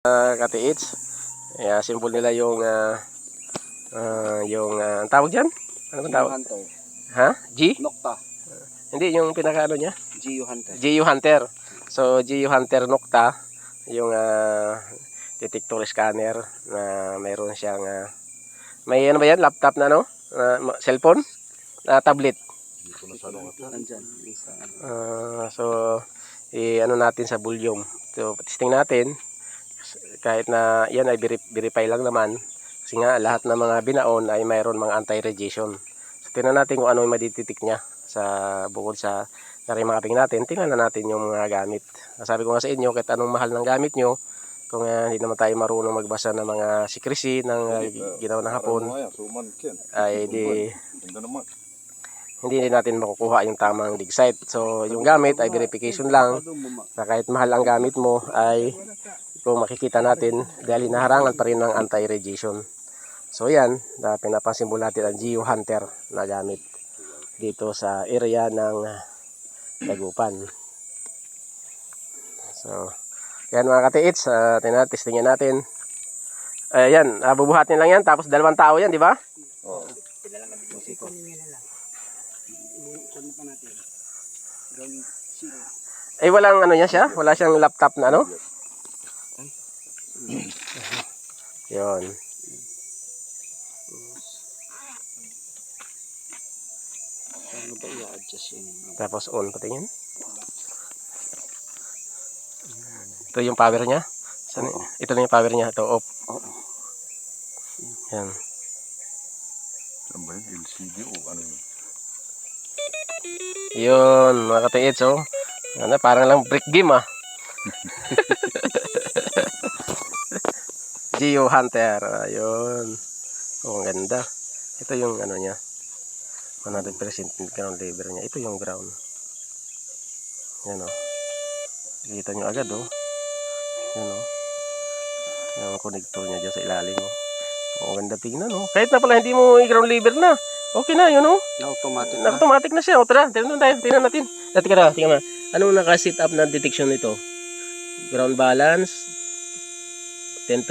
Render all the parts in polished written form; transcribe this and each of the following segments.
Katiits. Symbol nila ang tawag dyan? Ano ba tawag? Hunter. Ha? G? Nocta. Hindi, yung pinaka niya? GU Hunter. GU Hunter. So, GU Hunter Nocta, yung detector scanner na mayroon siyang may ano ba yan? Laptop na no? Cellphone? Tablet. Nandyan. So, ano natin sa volume. So, testing natin. Kahit na yan ay verify lang naman. Kasi nga, lahat ng mga binaon ay mayroon mga anti-radiation. So, tingnan natin kung ano yung madidetect niya bukod sa narimapping natin. Tingnan na natin yung mga gamit. Sabi ko nga sa inyo, kahit anong mahal ng gamit nyo, kung hindi naman tayo marunong magbasa ng mga secrecy ng ginawa ng Hapon, ay hindi natin makukuha yung tamang dig site. So, yung gamit ay verification lang na kahit mahal ang gamit mo ay kung makikita natin dahil hinaharangan pa rin ng anti-radiation. So, yan, pinapasimbol natin ang GU Hunter na gamit dito sa area ng Dagupan. So, yan mga katiits, testingin natin. Ayan, bubuhatin lang yan, tapos 2 tao yan, di ba? Oo. Walang ano niya siya? Wala siyang laptop na ano? Yun. Ano ba i-adjust yun? Tapos on, patingin. Ito yung power niya. Ito na yung power niya. Ito off. Yan. Saan ba yun? LCD o ano yun? Yun, mga katiits, oh. Ano, parang lang brick game, GU Hunter. Ayun. Oh, ang ganda. Ito yung ano niya. 100% ground lever niya. Ito yung ground. Yan, oh. Kita nyo agad, oh. Yan, oh. Yung connector niya dyan sa ilalim, oh. Oh, ganda tingnan, oh. Kahit na pala hindi mo i-ground lever na. Okay na, yun, oh. Na-automatic na. Na-automatic na siya. O, tara, tingnan tayo. Tingnan natin. Tingnan na. Anong naka-set up na detection nito? Ground balance, 10%.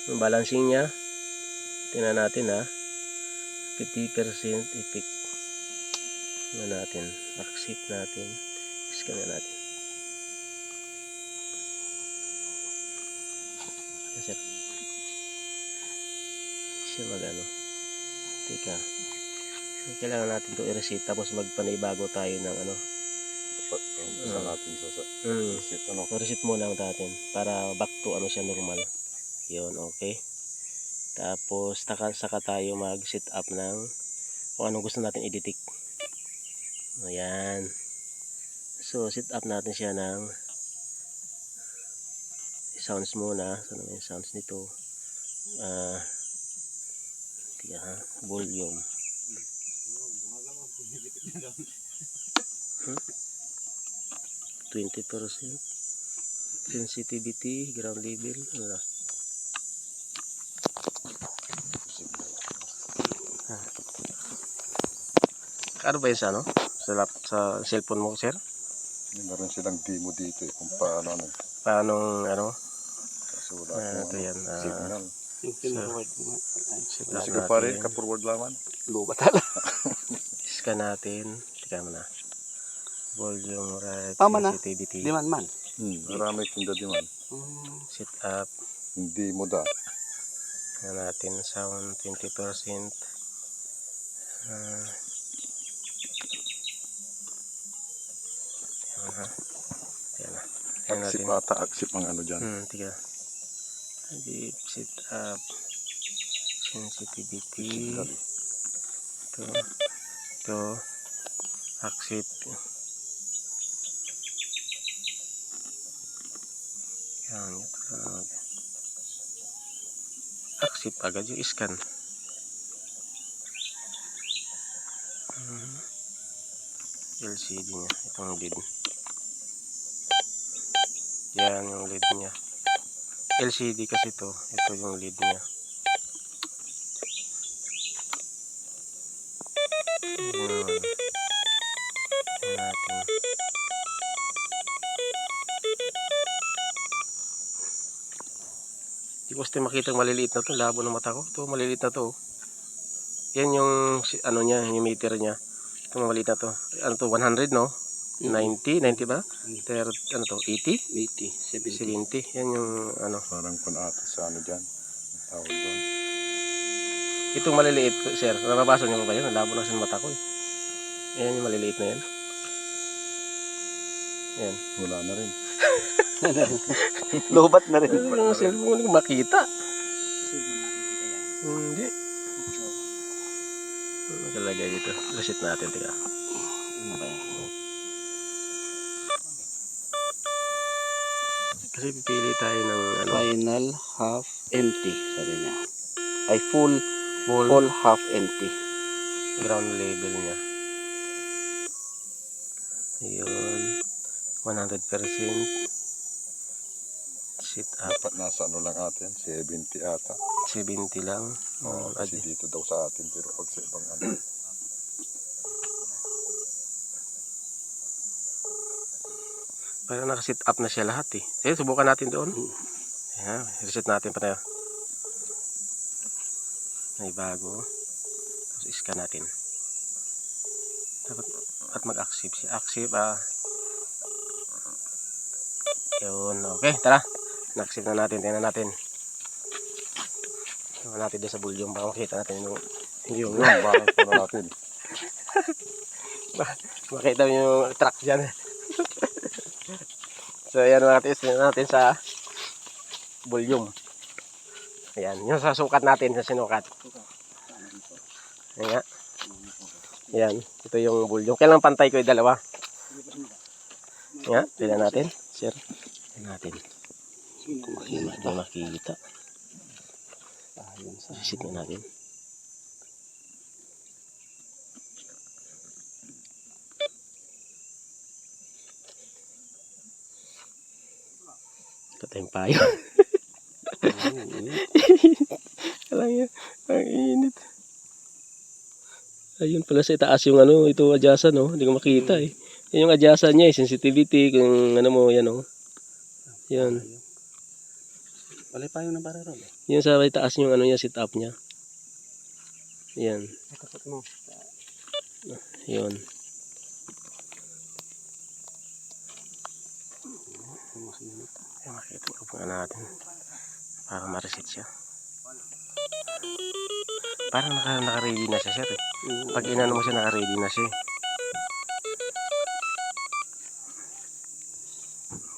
Yung balancing niya. Tingnan natin, 50% effect. Tingnan natin. Accept natin. Scan na natin. Yes, sir. Siya mag-ano. Teka. Kailangan natin ito i-reset tapos magpanibago tayo ng ano. Isa natin sa reset, ano? Reset muna natin para back to ano siya normal. Yun, okay. Tapos saka tayo mag-set up ng kung anong gusto natin i-detect. Ayan. So, set up natin siya ng sounds muna. Saan naman yung sounds nito? Volume. 20%. Sensitivity, ground level. Ano ba yun sa ano? Sa cellphone mo, sir? Meron silang demo dito kung paano ano. Paano ano? Kasi wala Ito yan. Signal. Yung pinforward mo nga. Set up Sige pare, natin. ka-forward laman. Luba tala. Scan natin. Tika mo na. Volume, right, Tama na. sensitivity. Di man. Marami tinda di man. Set up. Hindi mo da. Yan natin. Sound 20%. Yan na. Aksip ata, aksip ang ano dyan. Tiga. Set up. Sensitivity. Ito. Accept. Yan. Accept agad yung scan. LCD niya. Itong lead. Yan yung lead niya. LCD kasi ito. Ito yung lead niya. Hindi ko gusto makita maliliit na to. Labo ng mata ko. Ito, maliliit na to. Yan yung, ano niya, yung meter niya. Ito, maliit na to. Ano to, 100, no? 90, 90 ba? Ano to, 80? 80, 70. 70. Yan yung, ano. Parang kun ata sa ano dyan. Tawag doon. Itong maliliit, sir. Nababasa niyo ba yan? Labo na sa mata ko eh. Yan yung maliliit na yan. Yan. Wala na rin. Lobat na rin. Yung cellphone ko makita. Hindi. Nakalagay dito. Reset natin. Tika. Ano ba yan? Kasi pipili tayo ng ano. Final half empty, sabi niya. Ay full half empty. Ground level niya. Ayun. 100%. Sit up. Dapat nasa ano lang atin. 70 ata. 70 lang. Oo, kasi dito daw sa atin. Pero pag sa ibang ano. Parang nakasit up na siya lahat eh. Sige, subukan natin doon. Ayan, reset natin pa na. May bago. Tapos iscan natin. Dapat at mag-accept siya. Accept Yun, okay, tara. Na-accept na natin, tingnan natin. Tingnan natin doon sa bulyong. Baka makita natin yung Bakit pa na natin? makita yung truck dyan. So, ayan mga tis, tingnan natin sa bulyong. Ayan, yung sa sukat natin, sa sinukat. Ayan nga. Ayan, ito yung bulyong. Kailang pantay ko yung dalawa. Ayan, tingnan natin. Sir, tingnan natin. Kung makikita. Sisit na natin. Ito tayong payo. Alam niya, ang init. Ayun pala sa itaas yung ano, ito adjustan, no? Hindi ko makita eh. Yan yung adjustan niya, sensitivity, kung ano mo, yan, oh. Yan. Wala pa yung nabararo. Yan sa itaas yung ano niya, sit up niya. Yan. Takot mo. Yun. Yan, makita ko pa natin. Para ma-reset siya. Parang naka-ready na siya, sir. Eh. Pag inano mo siya, naka-ready na siya.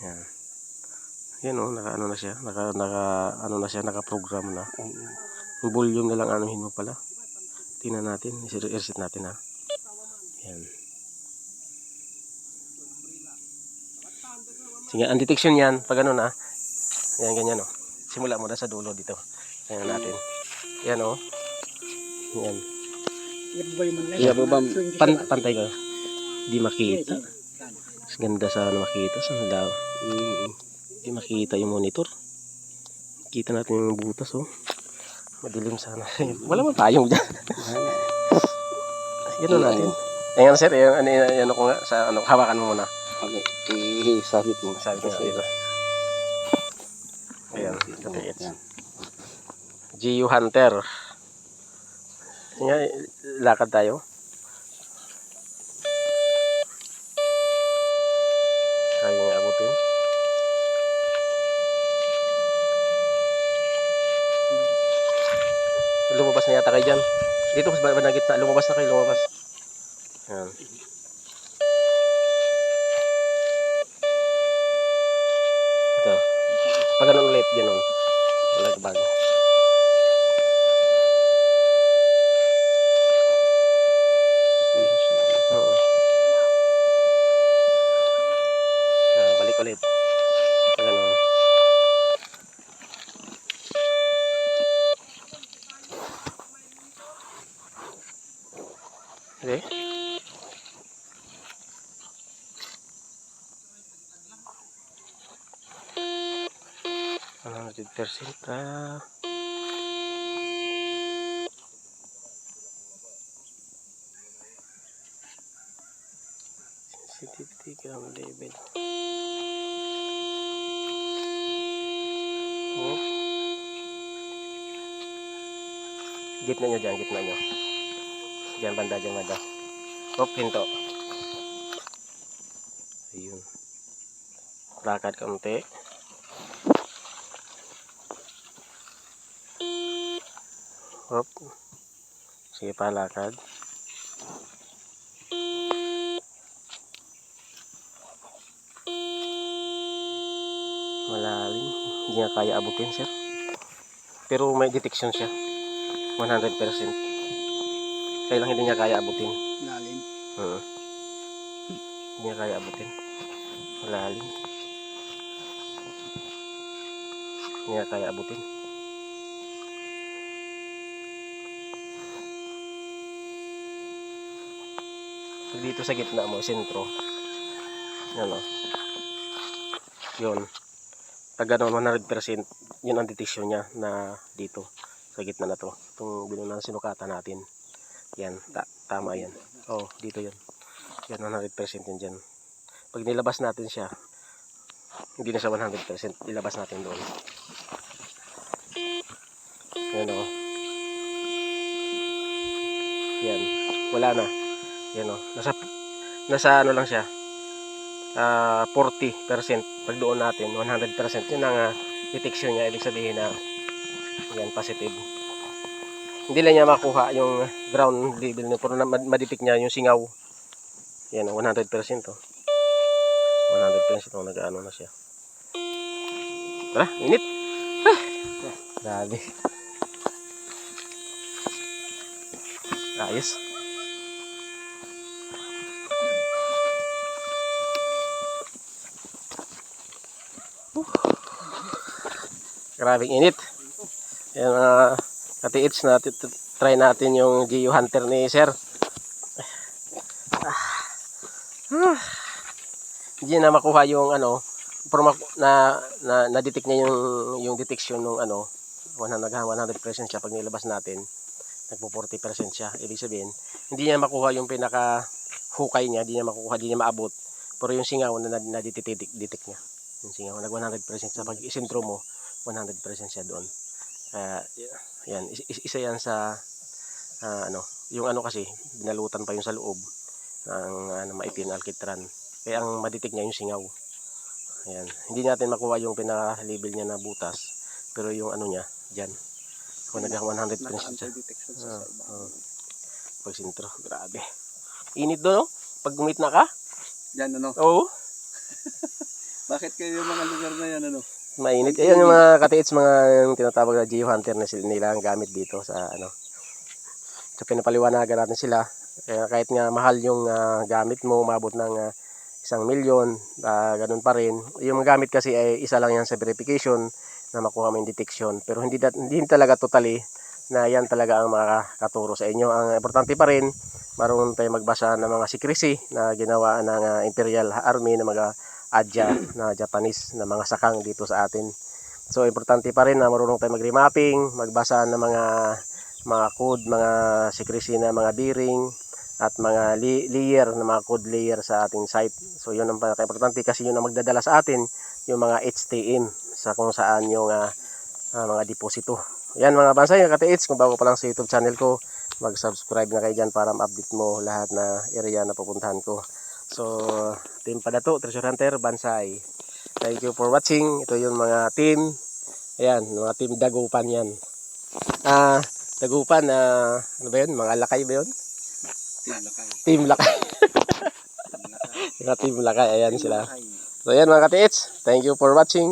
Yan. Yan o, naka-ano na siya. Naka-ano na siya, naka-program na. Yung volume na lang anuhin mo pala. Tingnan natin, i-reset natin ha. Yan. Sige, ang detection yan, pag ano na, yan, ganyan o. Simula mo na sa dulo dito. Tingnan natin. Yan o. Yan. Pantay ko. Di makita. Mas ganda sa makita. Saan daw? Di makita yung monitor. Kita natin yung butas oh. Madilim sana. Wala man tayong dyan. Yan natin. Ayan sir, ano ko nga sa ano, hawakan mo muna. Okay, i-sabit mo. Sabi ko nga dito. Ayan, Yan. GU Hunter. Nga, lakad tayo. Kaya nga abutin. Lumabas na yata kayo dyan. Dito sa baba na gitna. Lumabas na kayo, lumabas. Ayan. Ito. Pag ganun ulit, ganun. Lagbag. Balik ulit. Pag ganun. Okay. 100% sensitivity ground level. Oh. Gitna nyo dyan, gitna nyo. Dyan, banda dyan, banda. Hop, hinto. Ayun. Lakad kaunti. Hop. Sige pa, lakad. Malalim. Hindi nga kaya abutin, sir. Pero may detection siya. 100%. Kaya lang hindi niya kaya abutin. Lalim. Hindi niya kaya abutin. Malalim. Hindi niya kaya abutin. Pag dito sa gitna mo, sentro. Yan o. Yun. Pag ganun, 100%, yun ang detection niya na dito. Sa gitna na to. Itong binunang sinukatan natin. Yan. Tama yan. Oh, dito yun. Yan, 100% yun dyan. Pag nilabas natin siya, hindi na siya 100%. Ilabas natin doon. Yan o. Yan. Wala na. Yan o. Nasa ano lang siya. 40%. Pag doon natin, 100%. Yun ang detection niya. Ibig sabihin na yan, positive. Hindi lang niya makuha yung ground level niya. Pero madetect niya yung singaw. Yan, 100% to. 100% o nag-ano na siya. Tara, init. Grabe. Ayos. Grabing init. Yan kati-its na try natin yung Geo Hunter ni Sir. Hindi na makuha yung ano, na-detect niya yung detection ng ano, 100% siya pag nilabas natin. Nagpo 40% siya. Ibig sabihin, hindi niya makuha yung pinaka hukay niya, hindi niya makuha, hindi niya maabot. Pero yung singaw na detect niya. Yung singaw, nag 100% siya. Pag isentro mo, 100% siya doon. Kaya, yan, isa yan sa, ano, yung ano kasi, binalutan pa yung sa loob ng maitim na alkitran. Kaya ang madetect niya yung singaw. Ayan. Hindi natin makuha yung pinaka-label niya na butas. Pero yung ano niya, dyan. Kung nag 100% siya. Pag sintro, grabe. Init doon, no? Pag gumit na ka? Yan, ano? Oo. Bakit kayo yung mga lugar na yan, ano? Mainit. Ayan yung mga katiits, mga yung tinatawag na Geo Hunter na nila ang gamit dito sa ano. So pinapaliwanagan natin sila. Kaya kahit nga mahal yung gamit mo, umabot ng 1,000,000, ganun pa rin. Yung gamit kasi ay isa lang yan sa verification na makuha mo yung detection. Pero hindi talaga totally na yan talaga ang makakaturo sa inyo. Ang importante pa rin, marunong tayo magbasa ng mga secrecy na ginawa ng Imperial Army na mga adya na Japanese na mga sakang dito sa atin. So importante pa rin na marunong tayo mag-remapping, magbasa ng mga code, mga secrecy na mga bearing at mga layer na mga code layer sa ating site. So yun ang pinaka-importante kasi yun ang magdadala sa atin yung mga HTM sa kung saan yung mga deposito. Yan mga bansay, kati-its, kung bago pa lang sa YouTube channel ko, mag-subscribe na kayo dyan para ma-update mo lahat na area na pupuntahan ko. So, Team Padato, Treasure Hunter, Bansay. Thank you for watching. Ito yung mga team. Ayan, mga team Dagupan yan. Dagupan, ano ba yun? Mga lakay ba yun? Team Lakay. Team Lakay. Mga Team Lakay, ayan sila. So, ayan mga katiits. Thank you for watching.